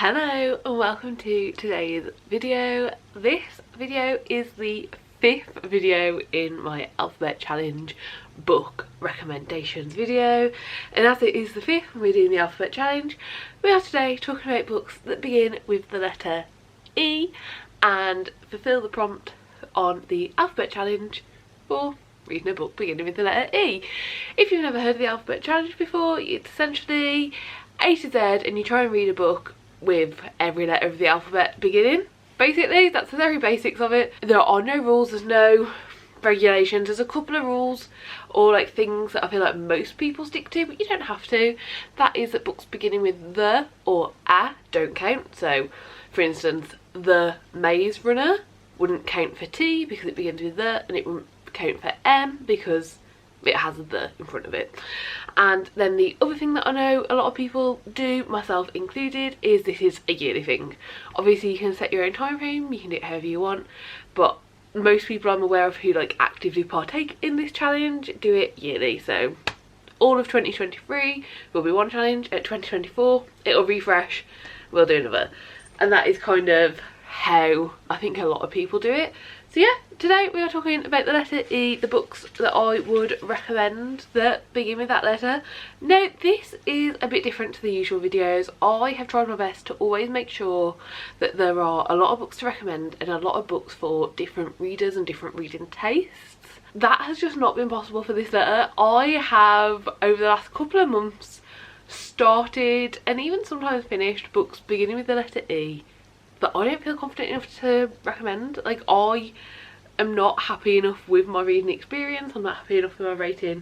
Hello and welcome to today's video. This video is the 5th video in my alphabet challenge book recommendations video, and as it is the 5th and we're doing the alphabet challenge, we are today talking about books that begin with the letter E and fulfill the prompt on the alphabet challenge for reading a book beginning with the letter E. If you've never heard of the alphabet challenge before, it's essentially A to Z and you try and read a book with every letter of the alphabet beginning. Basically, that's the very basics of it. There are no rules, there's no regulations. There's a couple of rules or like things that I feel like most people stick to, but you don't have to. That is that books beginning with the or a don't count. So for instance, The Maze Runner wouldn't count for T because it begins with the, and it wouldn't count for M because it has a the in front of it. And then the other thing that I know a lot of people do, myself included, is this is a yearly thing. Obviously you can set your own time frame, you can do it however you want, but most people I'm aware of who like actively partake in this challenge do it yearly. So all of 2023 will be one challenge, at 2024 it'll refresh, we'll do another, and that is kind of how I think a lot of people do it. So yeah, today we are talking about the letter E, the books that I would recommend that begin with that letter. Now this is a bit different to the usual videos. I have tried my best to always make sure that there are a lot of books to recommend and a lot of books for different readers and different reading tastes. That has just not been possible for this letter. I have, over the last couple of months, started and even sometimes finished books beginning with the letter E that I don't feel confident enough to recommend. Like, I am not happy enough with my reading experience, I'm not happy enough with my rating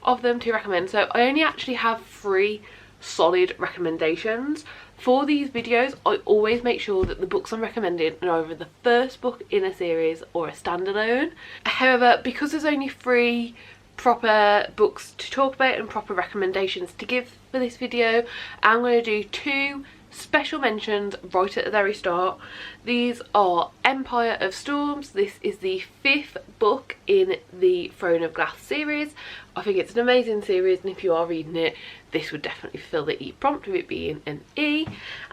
of them to recommend. So I only actually have 3 solid recommendations. For these videos, I always make sure that the books I'm recommending are either the first book in a series or a standalone. However, because there's only 3 proper books to talk about and proper recommendations to give for this video, I'm going to do 2 special mentions right at the very start. These are Empire of Storms. This is the 5th book in the Throne of Glass series. I think it's an amazing series, and if you are reading it, this would definitely fill the E prompt with it being an E.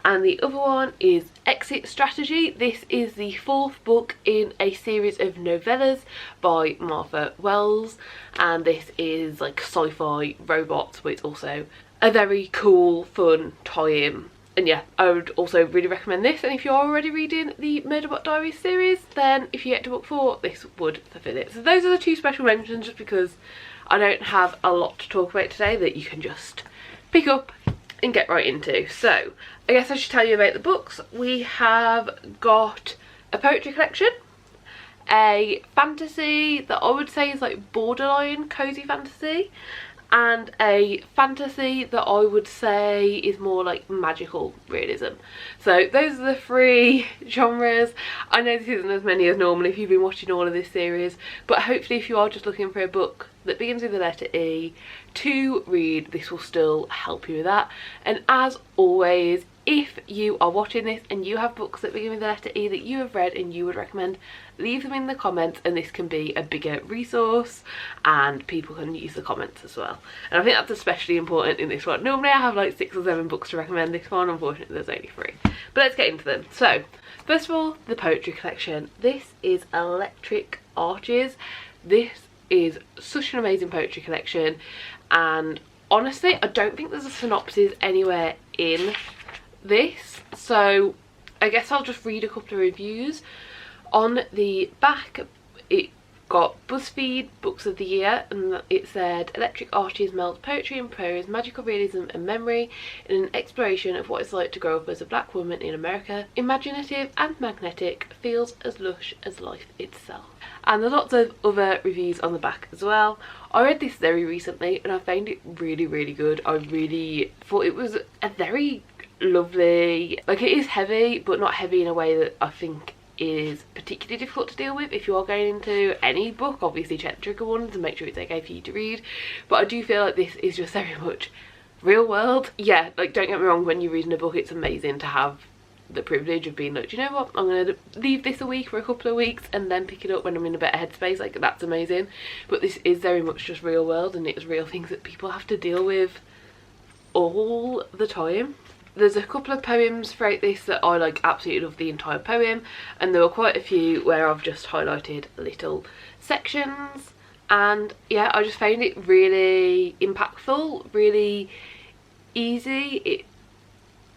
And the other one is Exit Strategy. This is the 4th book in a series of novellas by Martha Wells, and this is like sci-fi robots, but it's also a very cool, fun tie-in. And yeah, I would also really recommend this. And if you're already reading the Murderbot Diaries series, then if you get to book 4, this would fulfill it. So those are the 2 special mentions, just because I don't have a lot to talk about today that you can just pick up and get right into. So I guess I should tell you about the books. We have got a poetry collection, a fantasy that I would say is like borderline cozy fantasy, and a fantasy that I would say is more like magical realism. So those are the 3 genres. I know this isn't as many as normal if you've been watching all of this series, but hopefully if you are just looking for a book that begins with the letter E to read, this will still help you with that. And as always, if you are watching this and you have books that begin with the letter E that you have read and you would recommend, leave them in the comments, and this can be a bigger resource and people can use the comments as well. And I think that's especially important in this one. Normally I have like 6 or 7 books to recommend. This one, unfortunately, there's only 3. But let's get into them. So first of all, the poetry collection. This is Electric Arches. This is such an amazing poetry collection, and honestly I don't think there's a synopsis anywhere in this, so I guess I'll just read a couple of reviews. On the back it got BuzzFeed Books of the Year, and it said Electric Arches melds poetry and prose, magical realism and memory in an exploration of what it's like to grow up as a black woman in America. Imaginative and magnetic, feels as lush as life itself. And there's lots of other reviews on the back as well. I read this very recently and I found it really, really good. I really thought it was a very lovely, like, it is heavy but not heavy in a way that I think is particularly difficult to deal with. If you are going into any book, obviously check the trigger warnings and make sure it's okay for you to read, but I do feel like this is just very much real world. Yeah, like, don't get me wrong, when you're reading a book it's amazing to have the privilege of being like, do you know what, I'm gonna leave this a week for a couple of weeks and then pick it up when I'm in a better headspace. Like, that's amazing. But this is very much just real world, and it's real things that people have to deal with all the time. there's a couple of poems throughout this that I like absolutely love the entire poem, and there were quite a few where I've just highlighted little sections. And yeah, I just found it really impactful, really easy.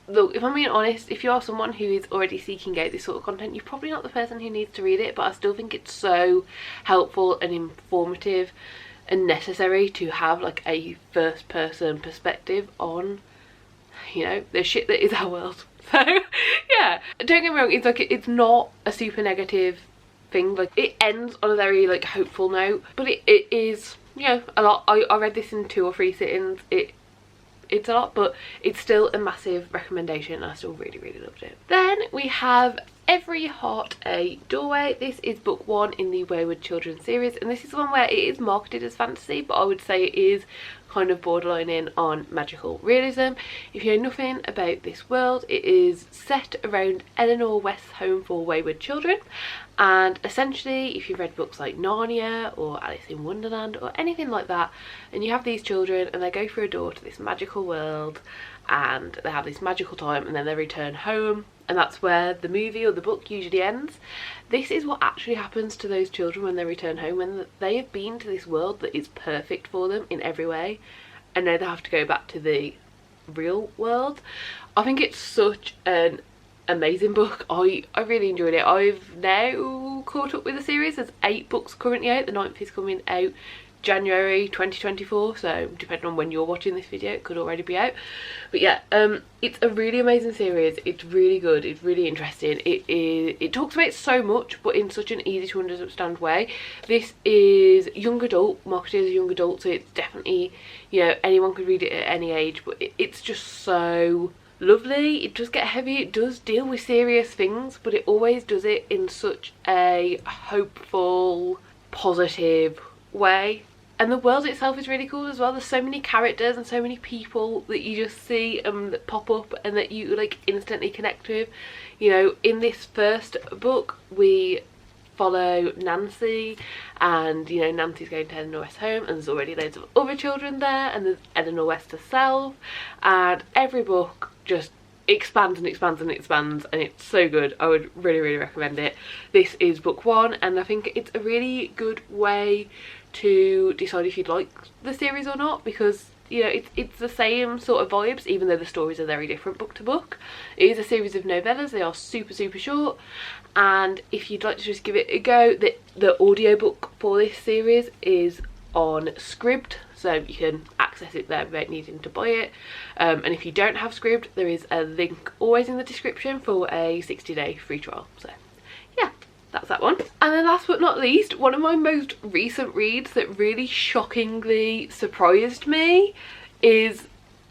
Look, if I'm being honest, if you are someone who is already seeking out this sort of content, you're probably not the person who needs to read it, but I still think it's so helpful and informative and necessary to have like a first person perspective on, you know, the shit that is our world. So yeah, don't get me wrong, it's like, it's not a super negative thing. Like, it ends on a very like hopeful note, but it is, you know, a lot. I read this in 2 or 3 sittings. It's a lot, but it's still a massive recommendation. I still really loved it. Then we have Every Heart a Doorway. This is book 1 in the Wayward Children series, and this is one where it is marketed as fantasy, but I would say it is kind of borderline in on magical realism. If you know nothing about this world, it is set around Eleanor West's home for wayward children, and essentially if you've read books like Narnia or Alice in Wonderland or anything like that, and you have these children and they go through a door to this magical world and they have this magical time and then they return home, and that's where the movie or the book usually ends. This is what actually happens to those children when they return home, when they have been to this world that is perfect for them in every way, and now they have to go back to the real world. I think it's such an amazing book. I really enjoyed it. I've now caught up with the series. There's 8 books currently out. The 9th is coming out January 2024, so depending on when you're watching this video it could already be out. But yeah, it's a really amazing series. It's really good, it's really interesting. It talks about so much but in such an easy to understand way. This is young adult, marketed as young adult, so it's definitely, you know, anyone could read it at any age, but it's just so lovely. It does get heavy, it does deal with serious things, but it always does it in such a hopeful, positive way. And the world itself is really cool as well. There's so many characters and so many people that you just see that pop up and that you like instantly connect with. You know, in this first book we follow Nancy, and you know, Nancy's going to Eleanor West's home and there's already loads of other children there, and there's Eleanor West herself, and every book just expands and expands and expands, and it's so good. I would really recommend it. This is book 1, and I think it's a really good way to decide if you'd like the series or not, because you know, it's the same sort of vibes even though the stories are very different book to book. It is a series of novellas. They are super short, and if you'd like to just give it a go, the audiobook for this series is on Scribd, so you can access it there without needing to buy it. And if you don't have Scribd, there is a link always in the description for a 60-day free trial. So yeah, that's that one. And then last but not least, one of my most recent reads that really shockingly surprised me is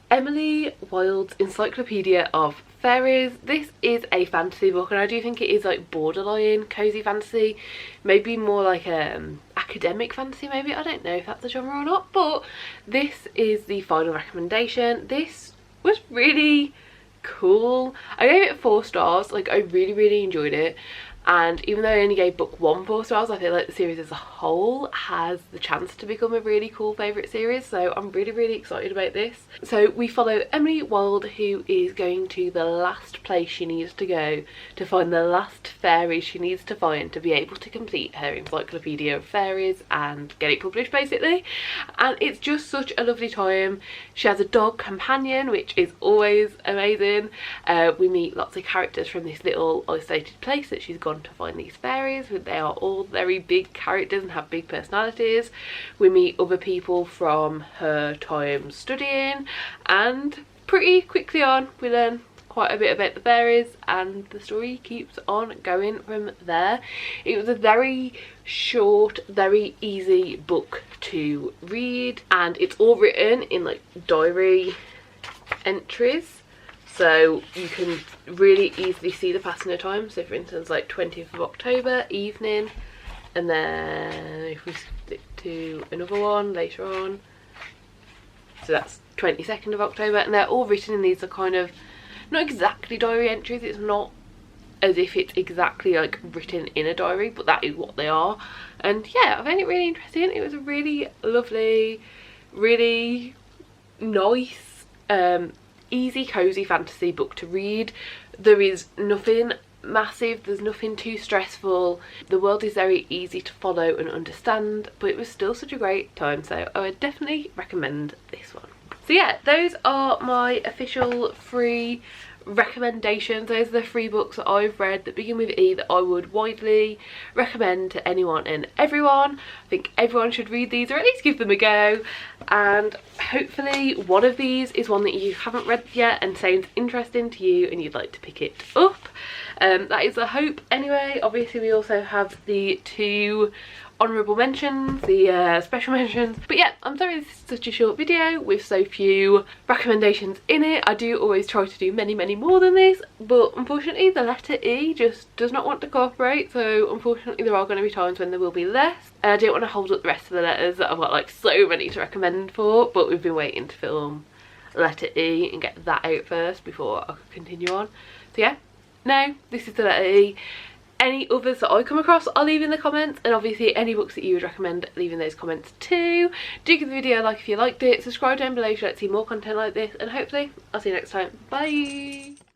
Emily Wilde's Encyclopedia of Fairies. This is a fantasy book, and I do think it is like borderline cozy fantasy, maybe more like academic fantasy maybe. I don't know if that's a genre or not, but this is the final recommendation. This was really cool. I gave it 4 stars. Like, I really enjoyed it. And even though I only gave book 1 4 stars, I feel like the series as a whole has the chance to become a really cool favourite series, so I'm really excited about this. So we follow Emily Wilde, who is going to the last place she needs to go to find the last fairy she needs to find to be able to complete her Encyclopedia of Fairies and get it published basically. And it's just such a lovely time. She has a dog companion, which is always amazing. We meet lots of characters from this little isolated place that she's gone to find these fairies. They are all very big characters and have big personalities. We meet other people from her time studying, and pretty quickly on we learn quite a bit about the fairies, and the story keeps on going from there. It was a very short, very easy book to read, and it's all written in like diary entries, so you can really easily see the passing of time. So for instance, like 20th of October evening, and then if we stick to another one later on, so that's 22nd of October, and they're all written in these are kind of not exactly diary entries. It's not as if it's exactly like written in a diary, but that is what they are. And yeah, I found it really interesting. It was a really lovely, really nice easy, cozy fantasy book to read. There is nothing massive, there's nothing too stressful, the world is very easy to follow and understand, but it was still such a great time, so I would definitely recommend this one. So yeah, those are my official free recommendations. Those are the 3 books that I've read that begin with E that I would widely recommend to anyone and everyone. I think everyone should read these, or at least give them a go, and hopefully one of these is one that you haven't read yet and sounds interesting to you and you'd like to pick it up. That is the hope anyway. Obviously we also have the 2 honourable mentions, the special mentions, but yeah, I'm sorry this is such a short video with so few recommendations in it. I do always try to do many more than this, but unfortunately the letter E just does not want to cooperate, so unfortunately there are going to be times when there will be less, and I don't want to hold up the rest of the letters that I've got like so many to recommend for, but we've been waiting to film letter E and get that out first before I could continue on. So yeah, no, this is the letter E. Any others that I come across I'll leave in the comments, and obviously any books that you would recommend, leave in those comments too. Do give the video a like if you liked it, subscribe down below if you'd like to see more content like this, and hopefully I'll see you next time. Bye!